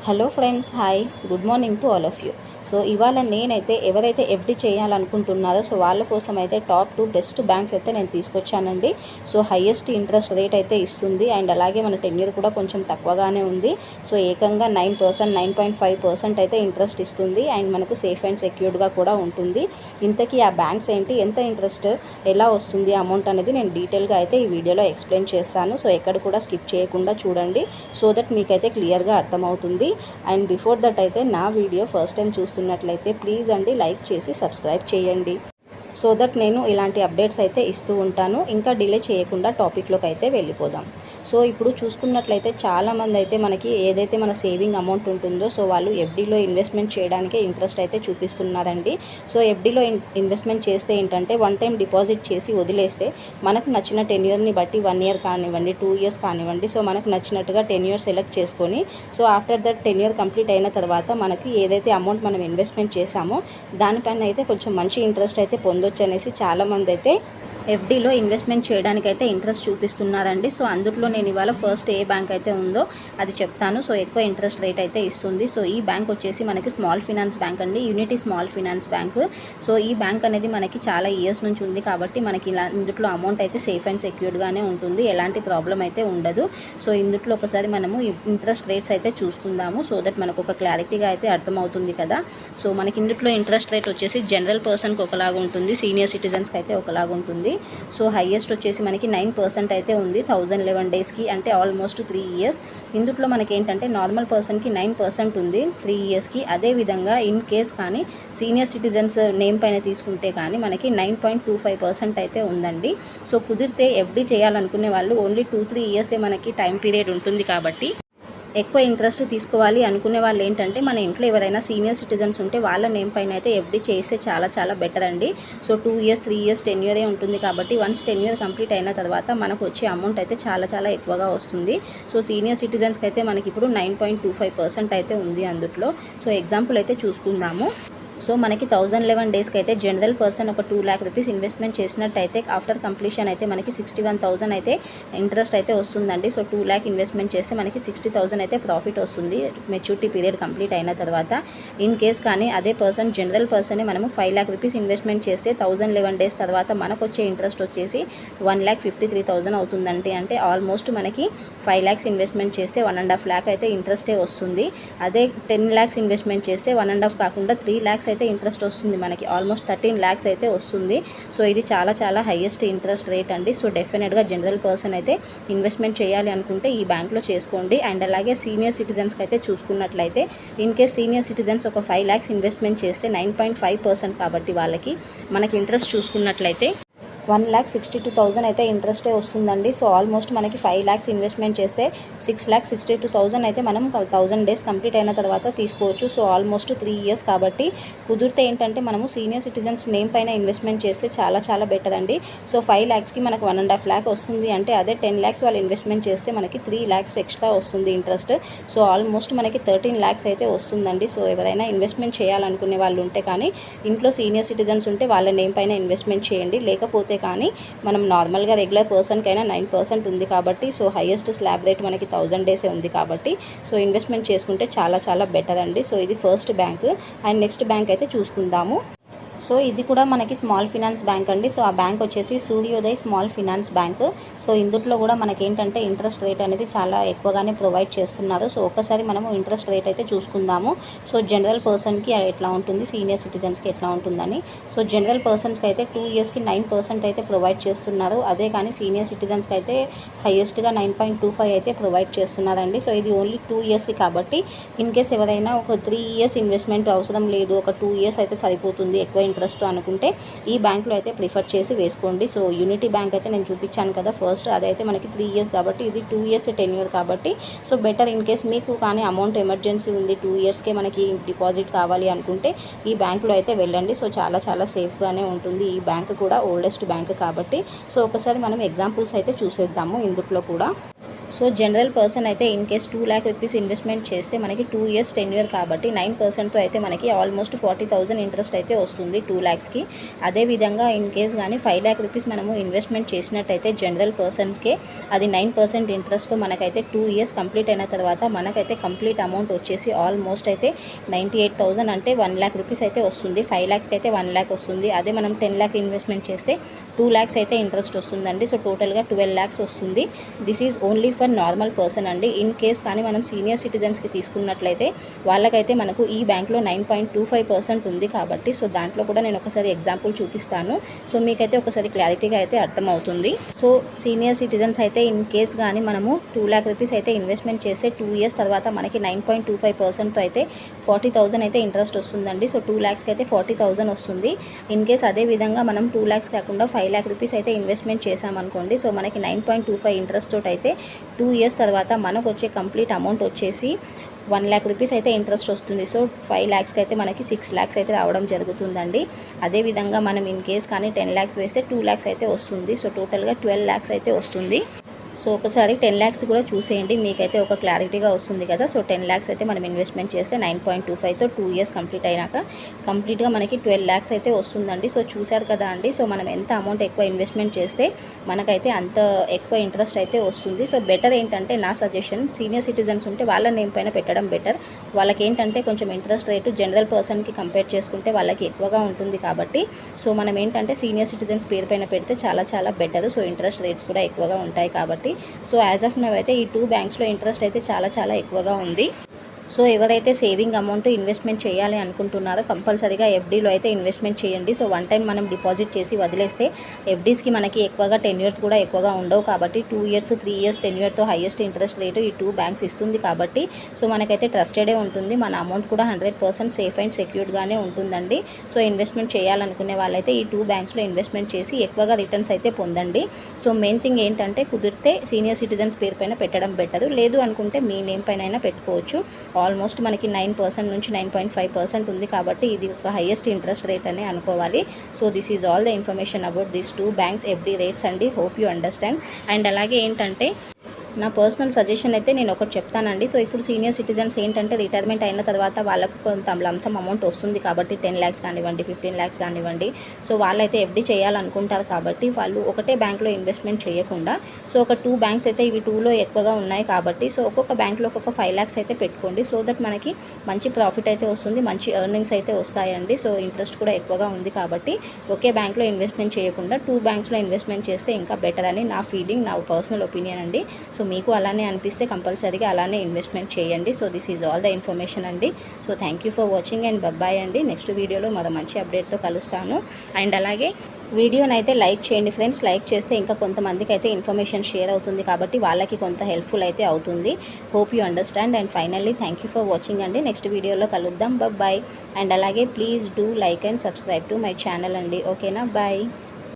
Hello friends, hi, good morning to all of you. So ఇవాళ నేనైతే ఎవరైతే FD చేయాలనుకుంటున్నారో సో వాళ్ళ కోసం అయితే టాప్ 2 బెస్ట్ బ్యాంక్స్ అయితే నేను తీసుకొచ్చానండి. సో హైయెస్ట్ ఇంట్రెస్ట్ రేట్ అయితే ఇస్తుంది అండ్ అలాగే మన టెన్యూర్ కూడా కొంచెం తక్కువగానే ఉంది. సో ఏకంగా 9%, 9.5% అయితే ఇంట్రెస్ట్ ఇస్తుంది అండ్ మనకు సేఫ్ అండ్ సెక్యూర్డ్గా కూడా ఉంటుంది. ఇంతకీ ఆ బ్యాంక్స్ ఏంటి, ఎంత ఇంట్రెస్ట్, ఎలా వస్తుంది అమౌంట్ అనేది నేను డీటెయిల్గా అయితే ఈ వీడియోలో ఎక్స్ప్లెయిన్ చేస్తాను. సో ఎక్కడ కూడా స్కిప్ చేయకుండా చూడండి సో దట్ మీకైతే క్లియర్గా అర్థమవుతుంది. అండ్ బిఫోర్ దట్ అయితే నా వీడియో ఫస్ట్ టైం చూస్తున్నట్లయితే ప్లీజ్ అండి లైక్ చేసి సబ్స్క్రైబ్ చేయండి సో దట్ నేను ఇలాంటి అప్డేట్స్ అయితే ఇస్తూ ఉంటాను. ఇంకా డిలే చేయకుండా టాపిక్లోకి అయితే వెళ్ళిపోదాం. సో ఇప్పుడు చూసుకున్నట్లయితే చాలామంది అయితే మనకి ఏదైతే మన సేవింగ్ అమౌంట్ ఉంటుందో సో వాళ్ళు ఎఫ్డీలో ఇన్వెస్ట్మెంట్ చేయడానికే ఇంట్రెస్ట్ అయితే చూపిస్తున్నారండి. సో ఎఫ్డీలో ఇన్వెస్ట్మెంట్ చేస్తే ఏంటంటే వన్ టైం డిపాజిట్ చేసి వదిలేస్తే మనకు నచ్చిన టెన్యూర్ని బట్టి 1 ఇయర్ కానివ్వండి, 2 ఇయర్స్ కానివ్వండి, సో మనకు నచ్చినట్టుగా టెన్యూర్ సెలెక్ట్ చేసుకొని so after that tenure complete అయిన తర్వాత మనకి ఏదైతే అమౌంట్ మనం ఇన్వెస్ట్మెంట్ చేసామో దానిపైన అయితే కొంచెం మంచి ఇంట్రెస్ట్ అయితే పొందొచ్చు అనేసి చాలామంది అయితే ఎఫ్డీలో ఇన్వెస్ట్మెంట్ చేయడానికైతే ఇంట్రెస్ట్ చూపిస్తున్నారండి. సో అందులో నేను ఇవాళ ఫస్ట్ ఏ బ్యాంక్ అయితే ఉందో అది చెప్తాను. సో ఎక్కువ ఇంట్రెస్ట్ రేట్ అయితే ఇస్తుంది. సో ఈ బ్యాంక్ వచ్చేసి మనకి స్మాల్ ఫినాన్స్ బ్యాంక్ అండి, unity small finance bank. So ఈ బ్యాంక్ అనేది మనకి చాలా ఇయర్స్ నుంచి ఉంది కాబట్టి మనకి ఇందులో అమౌంట్ అయితే సేఫ్ అండ్ సెక్యూర్డ్గానే ఉంటుంది, ఎలాంటి ప్రాబ్లం అయితే ఉండదు. సో ఇందులో ఒకసారి మనము ఇంట్రెస్ట్ రేట్స్ అయితే చూసుకుందాము సో దట్ మనకు ఒక క్లారిటీగా అయితే అర్థమవుతుంది కదా. సో మనకి ఇందులో ఇంట్రెస్ట్ రేట్ వచ్చేసి జనరల్ పర్సన్కి ఒకలాగా ఉంటుంది, సీనియర్ సిటిజన్స్కి అయితే ఒకలాగా ఉంటుంది. సో హైయెస్ట్ వచ్చేసి మనకి 9% అయితే ఉంది 1011 డేస్కి, అంటే ఆల్మోస్ట్ 3 ఇయర్స్. ఇందులో మనకి ఏంటంటే నార్మల్ పర్సన్కి 9% ఉంది 3 ఇయర్స్కి. అదేవిధంగా ఇన్ కేస్ కానీ సీనియర్ సిటిజన్స్ నేమ్ పైన తీసుకుంటే కానీ మనకి 9.25% అయితే ఉందండి. సో కుదిరితే ఎఫ్డీ చేయాలనుకునే వాళ్ళు ఓన్లీ 2-3 ఇయర్సే మనకి టైం పీరియడ్ ఉంటుంది కాబట్టి ఎక్కువ ఇంట్రెస్ట్ తీసుకోవాలి అనుకునే వాళ్ళు ఏంటంటే మన ఇంట్లో ఎవరైనా సీనియర్ సిటిజన్స్ ఉంటే వాళ్ళ నేమ్ పైన అయితే ఎఫ్డీ చేస్తే చాలా బెటర్ అండి. సో 2 ఇయర్స్ 3 ఇయర్స్ టెన్యూరే ఉంటుంది కాబట్టి వన్స్ టెన్యూర్ కంప్లీట్ అయిన తర్వాత మనకు వచ్చే అమౌంట్ అయితే చాలా ఎక్కువగా వస్తుంది. సో సీనియర్ సిటిజన్స్కి అయితే మనకి ఇప్పుడు 9.25% అయితే ఉంది అందులో. సో ఎగ్జాంపుల్ అయితే చూసుకుందాము. సో మనకి 1011 డేస్కి అయితే జనరల్ పర్సన్ ఒక 2 lakh రూపీస్ ఇన్వెస్ట్మెంట్ చేసినట్టయితే ఆఫ్టర్ కంప్లీషన్ అయితే మనకి 61,000 అయితే ఇంట్రెస్ట్ అయితే వస్తుందండి. సో 2 lakh ఇన్వెస్ట్మెంట్ చేస్తే మనకి 60,000 అయితే ప్రాఫిట్ వస్తుంది మెచ్యూరిటీ పీరియడ్ కంప్లీట్ అయిన తర్వాత. ఇన్ కేస్ కానీ అదే పర్సన్ జనరల్ పర్సనే మనము 5 lakh రూపీస్ ఇన్వెస్ట్మెంట్ చేస్తే 1011 డేస్ తర్వాత మనకు వచ్చే ఇంట్రెస్ట్ వచ్చేసి 1,53,000 అవుతుందండి. అంటే ఆల్మోస్ట్ మనకి 5 lakhs ఇన్వెస్ట్మెంట్ చేస్తే 1.5 lakh అయితే ఇంట్రెస్టే వస్తుంది. అదే 10 lakhs ఇన్వెస్ట్మెంట్ చేస్తే 1.5 కాకుండా 3 lakhs అయితే ఇంట్రెస్ట్ వస్తుంది, మనకి ఆల్మోస్ట్ 13 lakhs అయితే వస్తుంది. సో ఇది చాలా హైయెస్ట్ ఇంట్రెస్ట్ రేట్ అండి. సో డెఫినెట్గా జనరల్ పర్సన్ అయితే ఇన్వెస్ట్మెంట్ చేయాలి అనుకుంటే ఈ బ్యాంక్లో చేసుకోండి. అండ్ అలాగే సీనియర్ సిటిజన్స్కి అయితే చూసుకున్నట్లయితే ఇన్ కేస్ సీనియర్ సిటిజన్స్ ఒక 5 lakhs ఇన్వెస్ట్మెంట్ చేస్తే 9.5% కాబట్టి వాళ్ళకి మనకి ఇంట్రెస్ట్ చూసుకున్నట్లయితే 1,62,000 అయితే ఇంట్రెస్టే వస్తుందండి. సో ఆల్మోస్ట్ మనకి 5 lakhs ఇన్వెస్ట్మెంట్ చేస్తే 6,62,000 అయితే మనం 1000 డేస్ కంప్లీట్ అయిన తర్వాత తీసుకోవచ్చు. సో ఆల్మోస్ట్ 3 ఇయర్స్ కాబట్టి కుదిరితే ఏంటంటే మనము సీనియర్ సిటిజన్స్ నేమ్ పైన ఇన్వెస్ట్మెంట్ చేస్తే చాలా బెటర్ అండి. సో 5 lakhsకి మనకు 1.5 lakh వస్తుంది, అంటే అదే 10 lakhs వాళ్ళు ఇన్వెస్ట్మెంట్ చేస్తే మనకి 3 lakhs ఎక్స్ట్రా వస్తుంది ఇంట్రెస్ట్. సో ఆల్మోస్ట్ మనకి 13 lakhs అయితే వస్తుందండి. సో ఎవరైనా ఇన్వెస్ట్మెంట్ చేయాలనుకునే వాళ్ళు ఉంటే కానీ ఇంట్లో సీనియర్ సిటిజన్స్ ఉంటే వాళ్ళ నేమ్ పైన ఇన్వెస్ట్మెంట్ చేయండి. లేకపోతే కానీ మనం నార్మల్గా రెగ్యులర్ పర్సన్కైనా 9% ఉంది కాబట్టి సో హైయెస్ట్ స్లాబ్ రేట్ మనకి 1000 డేసే ఉంది కాబట్టి సో ఇన్వెస్ట్మెంట్ చేసుకుంటే చాలా బెటర్ అండి. సో ఇది first bank. And next bank అయితే చూసుకుందాము. సో ఇది కూడా మనకి స్మాల్ ఫినాన్స్ బ్యాంక్ అండి. సో ఆ బ్యాంక్ వచ్చేసి Suryoday small finance bank. So ఇందులో కూడా మనకి ఏంటంటే ఇంట్రెస్ట్ రేట్ అనేది చాలా ఎక్కువగానే ప్రొవైడ్ చేస్తున్నారు. సో ఒకసారి మనము ఇంట్రెస్ట్ రేట్ అయితే చూసుకుందాము. సో జనరల్ పర్సన్కి ఎట్లా ఉంటుంది, సీనియర్ సిటిజన్స్కి ఎట్లా ఉంటుందని. సో జనరల్ పర్సన్స్కి అయితే 2 ఇయర్స్కి 9% అయితే ప్రొవైడ్ చేస్తున్నారు. అదే కానీ సీనియర్ సిటిజన్స్కి అయితే హైయెస్ట్గా 9.25 అయితే ప్రొవైడ్ చేస్తున్నారండి. సో ఇది ఓన్లీ 2 ఇయర్స్కి కాబట్టి ఇన్ కేస్ ఎవరైనా ఒక 3 ఇయర్స్ ఇన్వెస్ట్మెంట్ అవసరం లేదు, ఒక 2 ఇయర్స్ అయితే సరిపోతుంది ఎక్కువ ఇంట్రెస్ట్ అనుకుంటే ఈ బ్యాంక్లో అయితే ప్రిఫర్ చేసి వేసుకోండి. సో యూనిటీ బ్యాంక్ అయితే నేను చూపించాను కదా ఫస్ట్, అదైతే మనకి 3 ఇయర్స్ కాబట్టి ఇది 2 ఇయర్స్ టెన్యూర్ కాబట్టి సో బెటర్. ఇన్ కేస్ మీకు కానీ అమౌంట్ ఎమర్జెన్సీ ఉంది 2 ఇయర్స్కే మనకి డిపాజిట్ కావాలి అనుకుంటే ఈ బ్యాంక్లో అయితే వెళ్ళండి. సో చాలా సేఫ్గానే ఉంటుంది. ఈ బ్యాంక్ కూడా ఓల్డెస్ట్ బ్యాంక్ కాబట్టి సో ఒకసారి మనం ఎగ్జాంపుల్స్ అయితే చూసేద్దాము ఇందులో కూడా. సో జనరల్ పర్సన్ అయితే in case 2 lakh rupees investment చేస్తే మనకి 2 years టెన్యూర్ కాబట్టి 9%తో అయితే మనకి ఆల్మోస్ట్ 40,000 ఇంట్రెస్ట్ అయితే వస్తుంది 2 lakhsకి. అదేవిధంగా ఇన్ కేస్ కానీ 5 lakh రూపీస్ మనము ఇన్వెస్ట్మెంట్ చేసినట్టయితే జనరల్ పర్సన్స్కే అది 9% ఇంట్రెస్ట్తో మనకైతే 2 years కంప్లీట్ అయిన తర్వాత మనకైతే కంప్లీట్ అమౌంట్ వచ్చేసి ఆల్మోస్ట్ అయితే 98,000 అంటే 1 lakh రూపీస్ అయితే వస్తుంది. 5 lakhsకి అయితే 1 lakh వస్తుంది. అదే మనం 10 lakh ఇన్వెస్ట్మెంట్ చేస్తే 2 lakhs అయితే ఇంట్రెస్ట్ వస్తుందండి. సో టోటల్గా 12 lakhs వస్తుంది. This is only for normal person అండి. ఇన్ కేస్ కానీ మనం సీనియర్ సిటిజన్స్కి తీసుకున్నట్లయితే వాళ్ళకైతే మనకు ఈ బ్యాంక్లో 9.25% ఉంది కాబట్టి సో దాంట్లో కూడా నేను ఒకసారి ఎగ్జాంపుల్ చూపిస్తాను. సో మీకైతే ఒకసారి క్లారిటీగా అయితే అర్థమవుతుంది. సో సీనియర్ సిటిజన్స్ అయితే ఇన్ కేస్ కానీ మనము 2 lakh రూపీస్ అయితే ఇన్వెస్ట్మెంట్ చేస్తే 2 years తర్వాత మనకి 9.25%తో అయితే 40,000 అయితే ఇంట్రెస్ట్ వస్తుందండి. సో 2 lakhsకి అయితే 40,000 వస్తుంది. ఇన్ కేస్ అదే విధంగా మనం 2 lakhs కాకుండా 5 lakh రూపీస్ అయితే ఇన్వెస్ట్మెంట్ చేసామనుకోండి. సో మనకి 9.25 ఇంట్రెస్ట్ తోటి అయితే 2 years తర్వాత మనకు వచ్చే కంప్లీట్ అమౌంట్ వచ్చేసి 1 lakh రూపీస్ అయితే ఇంట్రెస్ట్ వస్తుంది. సో 5 lakhsకి అయితే మనకి 6 lakhs అయితే రావడం జరుగుతుందండి. అదేవిధంగా మనం ఇన్ కేస్ కానీ 10 lakhs వేస్తే 2 lakhs అయితే వస్తుంది. సో టోటల్గా 12 lakhs అయితే వస్తుంది. సో ఒకసారి 10 lakhs కూడా చూసేయండి, మీకైతే ఒక క్లారిటీగా వస్తుంది కదా. సో 10 lakhs అయితే మనం ఇన్వెస్ట్మెంట్ చేస్తే 9.25తో 2 years కంప్లీట్ అయినాక కంప్లీట్గా మనకి 12 lakhs అయితే వస్తుందండి. సో చూశారు కదా అండి. సో మనం ఎంత అమౌంట్ ఎక్కువ ఇన్వెస్ట్మెంట్ చేస్తే మనకైతే అంత ఎక్కువ ఇంట్రెస్ట్ అయితే వస్తుంది. సో బెటర్ ఏంటంటే నా సజెషన్, సీనియర్ సిటిజన్స్ ఉంటే వాళ్ళ నేమ్ పైన పెట్టడం బెటర్. వాళ్ళకి ఏంటంటే కొంచెం ఇంట్రెస్ట్ రేటు జనరల్ పర్సన్కి కంపేర్ చేసుకుంటే వాళ్ళకి ఎక్కువగా ఉంటుంది కాబట్టి సో మనం ఏంటంటే సీనియర్ సిటిజన్స్ పేరు పైన పెడితే చాలా చాలా బెటర్. సో ఇంట్రెస్ట్ రేట్స్ కూడా ఎక్కువగా ఉంటాయి కాబట్టి సో యాజ్ ఆఫ్ నౌ అయితే ఈ 2 బ్యాంక్స్లో ఇంట్రెస్ట్ అయితే చాలా చాలా ఎక్కువగా ఉంది. సో ఎవరైతే సేవింగ్ అమౌంట్ ఇన్వెస్ట్మెంట్ చేయాలి అనుకుంటున్నారో కంపల్సరీగా ఎఫ్డీలో అయితే ఇన్వెస్ట్మెంట్ చేయండి. సో వన్ టైం మనం డిపాజిట్ చేసి వదిలేస్తే ఎఫ్డీస్కి మనకి ఎక్కువగా టెన్యూర్స్ కూడా ఎక్కువగా ఉండవు కాబట్టి 2 years 3 years టెన్యూర్తో హైయెస్ట్ ఇంట్రెస్ట్ రేటు ఈ 2 బ్యాంక్స్ ఇస్తుంది కాబట్టి సో మనకైతే ట్రస్టెడే ఉంటుంది. మన అమౌంట్ కూడా 100% సేఫ్ అండ్ సెక్యూర్డ్గానే ఉంటుందండి. సో ఇన్వెస్ట్మెంట్ చేయాలనుకునే వాళ్ళైతే ఈ 2 బ్యాంక్స్లో ఇన్వెస్ట్మెంట్ చేసి ఎక్కువగా రిటర్న్స్ అయితే పొందండి. సో మెయిన్ థింగ్ ఏంటంటే కుదిరితే సీనియర్ సిటిజన్స్ పేరు పైన పెట్టడం బెటర్. లేదు అనుకుంటే మీ నేమ్ పైన అయినా పెట్టుకోవచ్చు. ఆల్మోస్ట్ మనకి 9% నుంచి 9.5% ఉంది కాబట్టి ఇది ఒక హైయెస్ట్ ఇంట్రెస్ట్ రేట్ అని అనుకోవాలి. So this is all the information about this 2 banks FD rates అండి. Hope you understand. అండ్ అలాగే ఏంటంటే నా పర్సనల్ సజెషన్ అయితే నేను ఒకటి చెప్తానండి. సో ఇప్పుడు సీనియర్ సిటిజన్స్ ఏంటంటే రిటైర్మెంట్ అయిన తర్వాత వాళ్ళకు కొంత లంసమ్ అమౌంట్ వస్తుంది కాబట్టి 10 lakhs కానివ్వండి 15 lakhs కానివ్వండి. సో వాళ్ళైతే ఎఫ్డీ చేయాలనుకుంటారు కాబట్టి వాళ్ళు ఒకటే బ్యాంక్లో ఇన్వెస్ట్మెంట్ చేయకుండా సో ఒక 2 బ్యాంక్స్ అయితే ఇవి 2లో ఎక్కువగా ఉన్నాయి కాబట్టి సో ఒక్కొక్క బ్యాంక్లో ఒక్కొక్క 5 lakhs అయితే పెట్టుకోండి. సో దట్ మనకి మంచి ప్రాఫిట్ అయితే వస్తుంది, మంచి ఎర్నింగ్స్ అయితే వస్తాయండి. సో ఇంట్రెస్ట్ కూడా ఎక్కువగా ఉంది కాబట్టి ఒకే బ్యాంక్లో ఇన్వెస్ట్మెంట్ చేయకుండా 2 బ్యాంక్స్లో ఇన్వెస్ట్మెంట్ చేస్తే ఇంకా బెటర్ అని నా ఫీలింగ్, నా పర్సనల్ ఒపీనియన్ అండి. సో మీకు అలానే అనిపిస్తే కంపల్సరీగా అలానే ఇన్వెస్ట్మెంట్ చేయండి. So this is all the information అండి. So thank you for watching and bye అండి. నెక్స్ట్ వీడియోలో మరో మంచి అప్డేట్తో కలుస్తాను. అండ్ అలాగే వీడియోని అయితే లైక్ చేయండి ఫ్రెండ్స్. లైక్ చేస్తే ఇంకా కొంతమందికి అయితే ఇన్ఫర్మేషన్ షేర్ అవుతుంది కాబట్టి వాళ్ళకి కొంత హెల్ప్ఫుల్ అయితే అవుతుంది. Hope you understand. And finally thank you for watching అండి. నెక్స్ట్ వీడియోలో కలుద్దాం. బాయ్. అండ్ అలాగే please do like and subscribe to my channel అండి. ఓకేనా? బాయ్.